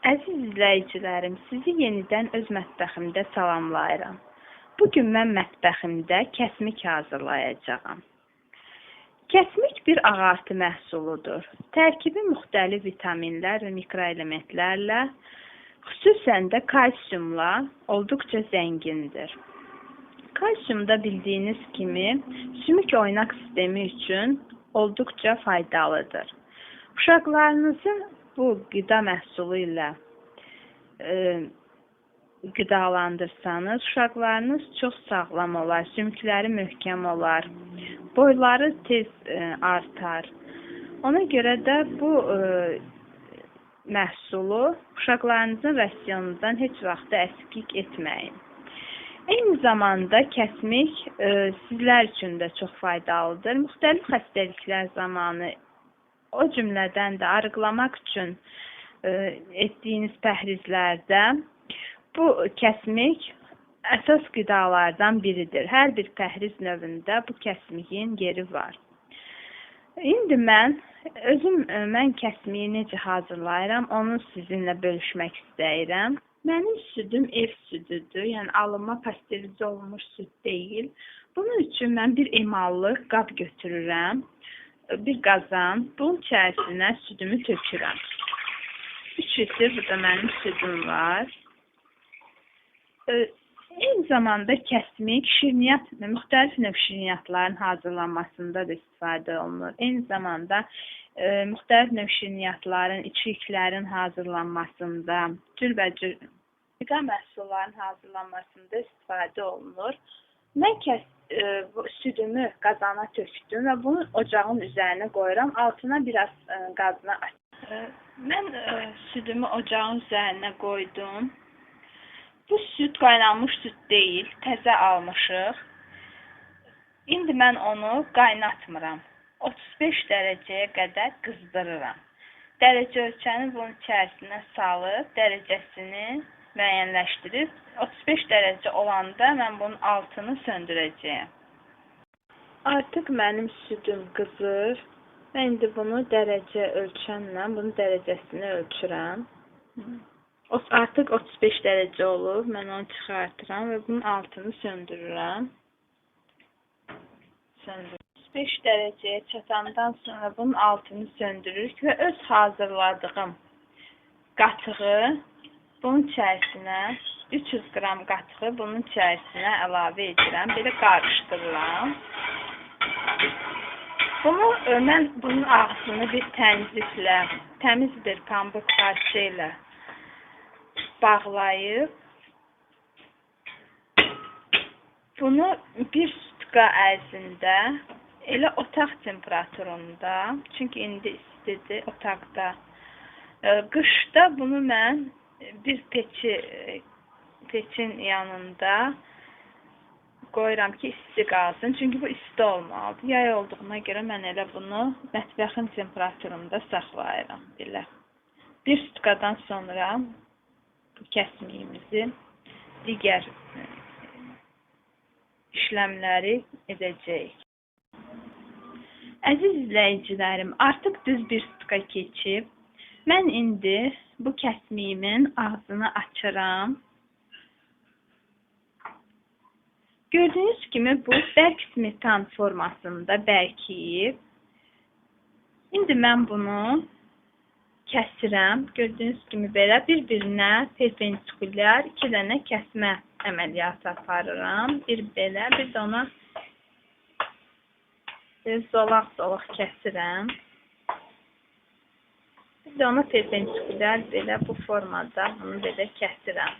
Əziz izləyicilərim, sizi yenidən öz mətbəximdə salamlayıram. Bugün mən mətbəximdə kəsmik hazırlayacağam. Kəsmik bir ağartı məhsuludur. Tərkibi müxtəlif vitaminlər və mikroelementlərlə, xüsusən də kalsiumla olduqca zəngindir. Kalsiumda bildiyiniz kimi sümük oynaq sistemi üçün olduqca faydalıdır. Uşaqlarınızı bu qida məhsulu ilə qidalandırsanız, uşaqlarınız çox sağlam olar, sümükləri möhkəm olar, boyları tez artar. Ona görə də bu məhsulu uşaqlarınızın rasionundan heç vaxt əskik etməyin. Eyni zamanda kəsmik sizlər üçün də çox faydalıdır. Müxtəlif xəstəliklər zamanı, o cümlədən də arıqlamaq üçün etdiyiniz pəhrizlərdə bu kəsmik əsas qidalardan biridir. Hər bir pəhriz növündə bu kəsmiyin yeri var. İndi mən kəsmiyi necə hazırlayıram, onu sizinlə bölüşmək istəyirəm. Mənim südüm ev südüdür, yəni alınma pasterize olmuş süd deyil. Bunun üçün mən bir emallı qab götürürəm, bir qazan, bunun içərisinə südümü tökürəm. 3 litr burada mənim südüm var. Eyni zamanda kəsmik, şirniyyat, müxtəlif növ şirniyyatların hazırlanmasında da istifadə olunur. Eyni zamanda müxtəlif növ şirniyyatların, içliklərin hazırlanmasında, cürbəcür qida məhsulların hazırlanmasında istifadə olunur. Mən südümü qazana tökdüm və bunu ocağın üzərinə qoyuram. Altına biraz qazını açdım. Mən südümü ocağın üzərinə qoydum. Bu süd qaynanmış süd deyil, təzə almışıq. İndi mən onu qaynatmıram. 35 dərəcəyə qədər qızdırıram. Dərəcə ölçəni bunun içərisinə salıb, dərəcəsini müəyyənləşdirib, 35 dərəcə olanda mən bunun altını söndürəcəyəm. Artıq mənim südüm qızır. Mən indi bunu dərəcə ölçənlə bunun dərəcəsini ölçürəm. Artıq 35 dərəcə olub, mən onu çıxartıram və bunun altını söndürürəm. 35 dərəcəyə çatandan sonra bunun altını söndürürük və öz hazırladığım qatığı bunun içərisinə, 300 qram qatığı bunun içərisinə əlavə edirəm. Belə qarışdırıram. Mən bunun ağzını bir tənziflə, təmiz bir pambıq parça ilə bağlayıb, bunu bir sutka ərzində elə otaq temperaturunda, çünki indi istidir otaqda, qışda bunu mən bir peçin yanında qoyuram ki, isti qalsın. Çünki bu isti olmalıdır. Yay olduğuna görə mən elə bunu mətbəxin temperaturunda saxlayıram. Belə. Bir sutkadan sonra bu kəsmiyimizi digər işləmləri edəcəyik. Əziz izləyicilərim, artıq düz bir sutka keçib. Mən indi bu kəsmiyimin ağzını açıram. Gördüyünüz kimi bu bərk smetan formasında bərkiyib. İndi mən bunu kəsirəm. Gördüyünüz kimi belə bir-birinə perpendikulyar 2 dənə kəsmə əməliyyatı aparıram. Bir belə, bir də ona zolaq-zolaq kəsirəm. Bir də ona perpendikulyar belə bu formada bunu belə kəsirəm.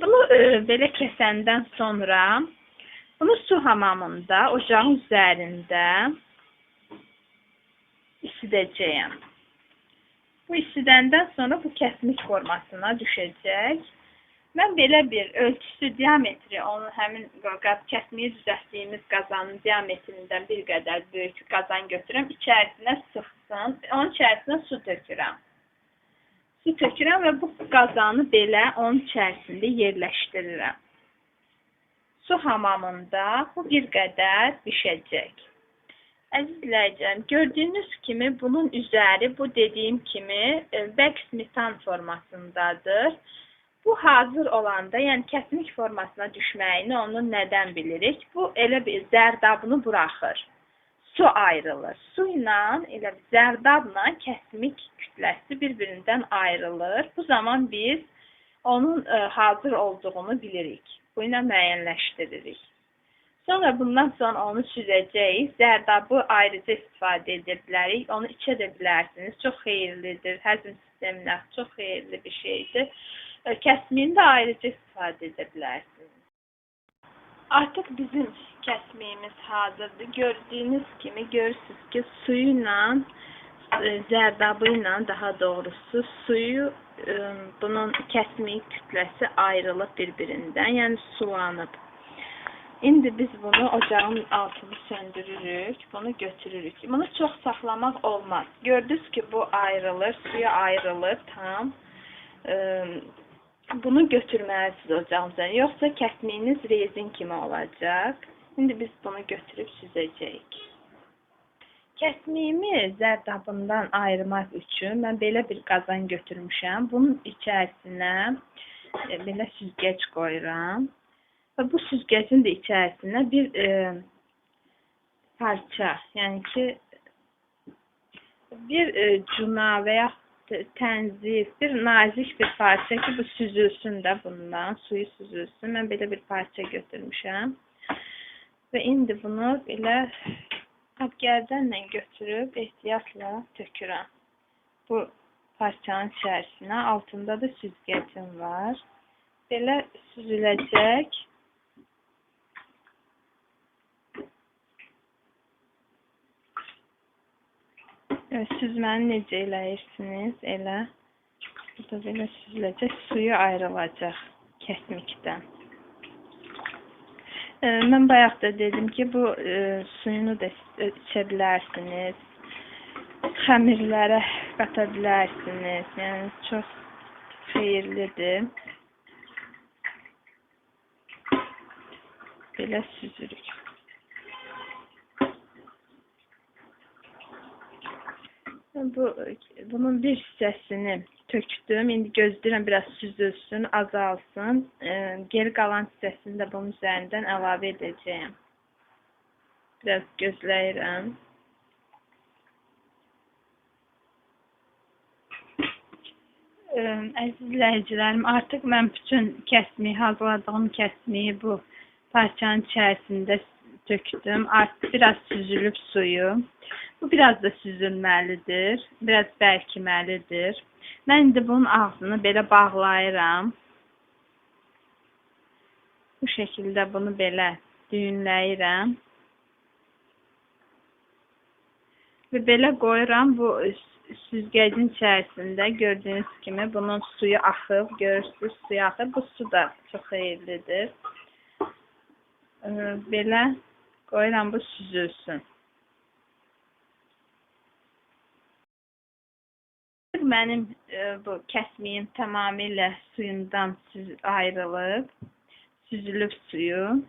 Bunu belə kəsəndən sonra bunu su hamamında, ocağın üzərində isidəcəyəm. Bu isidəndən sonra bu kəsmik formasına düşəcək. Mən belə bir ölçüsü, diametri, onu həmin kəsmiyi düzəltdiyimiz qazanın diametrindən bir qədər böyük qazan götürürəm. İçərisinə sıxsın, onun içərisinə su tökürəm. Su tökürəm və bu qazanı belə onun içərisində yerləşdirirəm. Su hamamında bu bir qədər bişəcək. Əziz izləyicilərim, gördüyünüz kimi bunun üzəri bu dediyim kimi Beck-Smetan formasındadır. Bu hazır olanda, yəni kəsmik formasına düşməyini onu nədən bilirik? Bu elə bir zərdabını buraxır. Su ayrılır. Su ilə elə zərdabla kəsmik kütləsi bir-birindən ayrılır. Bu zaman biz onun hazır olduğunu bilirik. Bu ilə müəyyənləşdiririk. Sonra bundan sonra onu süzəcəyik. Zərdabı ayrıca istifadə edə bilərik. Onu içə də bilərsiniz. Çox xeyirlidir. Həzm sisteminə çox xeyirli bir şeydir. Kəsmiyini də ayrıca istifadə edə bilərsiniz. Artıq bizim kəsmiyimiz hazırdır. Gördüyünüz kimi görürsünüz ki, suyu ilə, zərdabı ilə daha doğrusu suyu, bunun kəsmik kütləsi ayrılıb bir-birindən, yəni sulanıb. İndi biz bunu ocağın altını söndürürük, bunu götürürük. Bunu çox saxlamaq olmaz. Gördünüz ki, bu ayrılır, suya ayrılır tam. Bunu götürməlisiniz ocağınıza. Yoxsa kəsmiyiniz rezin kimi olacaq. İndi biz bunu götürüb süzəcəyik. Kəsmiyimi zərdabından ayırmaq üçün mən belə bir qazan götürmüşəm. Bunun içərisinə belə süzgəc qoyuram. Və bu süzgəcin də içərisinə bir parça, yəni ki, bir cuna və ya tənzif, bir nazik bir parça ki, bu süzülsün də bundan, suyu süzülsün. Mən belə bir parça götürmüşəm. Və indi bunu belə qərdənlə götürüb ehtiyatla tökürəm. Bu parçanın içərisinə, altında da süzgəcim var. Belə süzüləcək. Süzməni necə eləyirsiniz? Elə. Bu da belə süzüləcək. Suyu ayrılacaq kəsmikdən. Mən bayaq da dedim ki, bu suyunu da içə bilərsiniz. Xəmirlərə qata bilərsiniz. Yəni, çox xeyirlidir. Belə süzürük. Bunun bir hissəsini tökdüm. İndi gözləyirəm biraz süzülsün, azalsın. Geri qalan hissəsini də bunun üzərindən əlavə edəcəyim. Biraz gözləyirəm. Əziz izləyicilərim, artıq mən bütün kəsmiyi, hazırladığım kəsmiyi bu parçanın içərisində tökdüm. Artıq biraz süzülüb suyu. Bu biraz da süzülməlidir, biraz bərkiməlidir. Mən indi bunun ağzını belə bağlayıram. Bu şəkildə bunu belə düyünləyirəm. Və belə qoyuram bu süzgəcin içərisində. Gördüyünüz kimi bunun suyu axıb, görürsünüz suyu axıb. Bu su da çox xeyirlidir. Belə qoyuram bu süzülsün. Mənim bu kəsmiyim tamamilə suyundan ayrılıb, süzülüb suyu.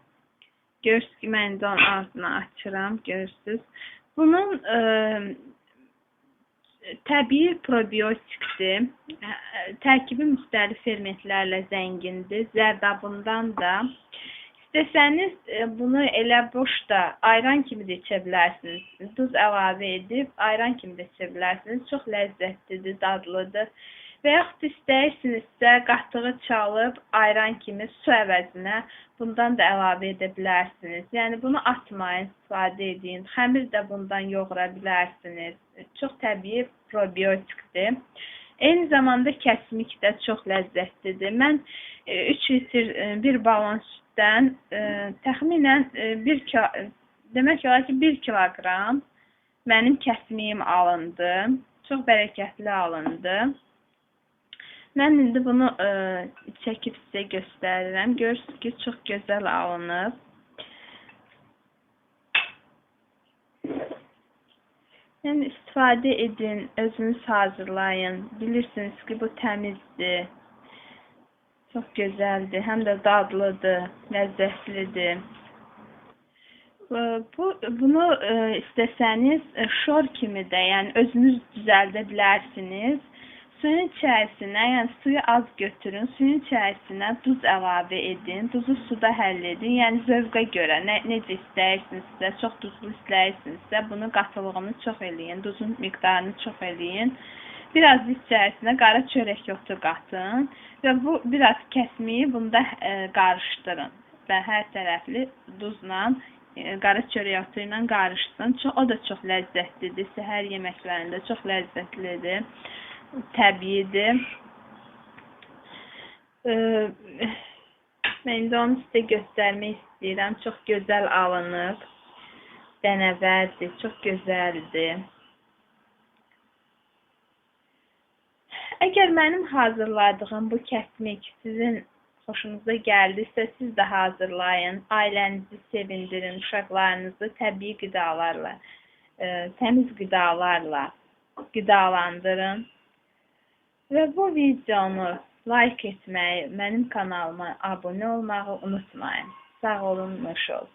Görürsünüz ki, mən də onun ağzını açıram, görürsünüz. Bunun təbii probiotikdir. Tərkibi müxtəlif fermentlərlə zəngindir. Zərdabından da. İstəsəniz bunu elə boş da ayran kimi də içə bilərsiniz. Duz əlavə edib ayran kimi də içə bilərsiniz. Çox ləzzətlidir, dadlıdır. Və yaxud istəyirsinizsə qatığı çalıb ayran kimi su əvəzinə bundan da əlavə edə bilərsiniz. Yəni bunu atmayın, istifadə edin. Xəmir də bundan yoğura bilərsiniz. Çox təbii probiotikdir. Eyni zamanda kəsmik də çox ləzzətlidir. Mən 3 litr bir balon süddən təxminən demək olar ki 1 kiloqram mənim kəsmiyim alındı. Çox bərəkətli alındı. Mən indi bunu çəkib sizə göstərirəm. Görürsünüz ki, çox gözəl alınıb. Yəni istifadə edin, özünüz hazırlayın. Bilirsiniz ki, bu təmizdir. Çox gözəldir, həm də dadlıdır, ləzzətlidir. Bunu istəsəniz şor kimi də, yəni özünüz düzəldə bilərsiniz. Suyun içərisinə, yəni suyu az götürün, suyun içərisinə duz əlavə edin, duzu suda həll edin, yəni zövqə görə, necə istəyirsinizsə, çox duzlu istəyirsinizsə, bunu qatılığını çox eləyin, duzun miqdarını çox eləyin. Biraz içərisinə qara çörək otu qatın və bu biraz kəsməyi bunda qarışdırın və hər tərəfli duzla, qara çörək otu ilə qarışsın. O da çox ləzzətlidir, səhər yeməklərində çox ləzzətlidir. Təbiidir. Mən indi onu sizə göstərmək istəyirəm. Çox gözəl alınıb. Dənəvərdir, çox gözəldir. Əgər mənim hazırladığım bu kəsmik sizin xoşunuza gəldisə, siz də hazırlayın. Ailənizi sevindirin, uşaqlarınızı təbii qidalarla, təmiz qidalarla qidalandırın. Və bu videonu like etməyi, mənim kanalıma abunə olmağı unutmayın. Sağ olun, xoş olun.